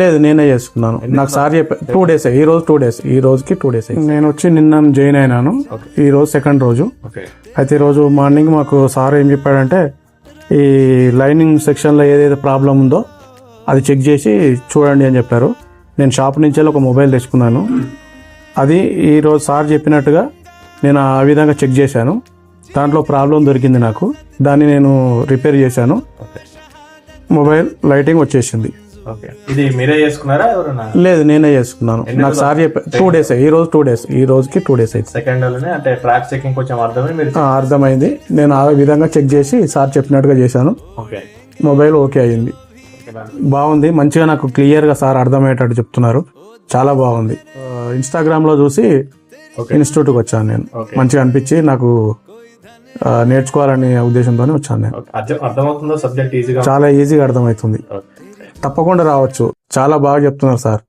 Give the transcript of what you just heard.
లేదు, నేనే చేసుకున్నాను. నాకు సార్ చెప్పారు 2 days, ఈ రోజు 2 days, ఈ రోజుకి 2 days. నేను వచ్చి నిన్న జాయిన్ అయినాను. ఈ రోజు సెకండ్ రోజు. అయితే ఈరోజు మార్నింగ్ మాకు సార్ ఏం చెప్పాడంటే, ఈ లైనింగ్ సెక్షన్లో ఏదైతే ప్రాబ్లం ఉందో అది చెక్ చేసి చూడండి అని చెప్పారు. నేను షాప్ నుంచి ఒక మొబైల్ తెచ్చుకున్నాను. అది ఈరోజు సార్ చెప్పినట్టుగా నేను ఆ విధంగా చెక్ చేశాను. దాంట్లో ప్రాబ్లం దొరికింది నాకు. దాన్ని నేను రిపేర్ చేశాను. మొబైల్ లైటింగ్ వచ్చేసింది. ఇది మీరే చేసుకున్నారా ఎవరైనా? లేదు, నేనే చేసుకున్నాను. నాకు సార్ చెప్పారు 2 days, ఈ రోజు 2 days, ఈ రోజుకి 2 days అయితే. సెకండ్ అంటే ట్రాక్ చెకింగ్ కొంచెం అర్థమైంది. నేను ఆ విధంగా చెక్ చేసి సార్ చెప్పినట్టుగా చేశాను. మొబైల్ ఓకే అయ్యింది. బాగుంది, మంచిగా నాకు క్లియర్గా సార్ అర్థమయ్యేటట్టు చెప్తున్నారు. చాలా బాగుంది. ఇన్స్టాగ్రామ్లో చూసి ఇన్స్టిట్యూట్కి వచ్చాను నేను. మంచిగా అనిపించి నాకు నేర్చుకోవాలనే ఉద్దేశంతోనే వచ్చాను నేను. అర్థమవుతుందో సబ్జెక్ట్ ఈజీగా? చాలా ఈజీగా అర్థమవుతుంది. తప్పకుండా రావచ్చు. చాలా బాగా చెప్తున్నారు సార్.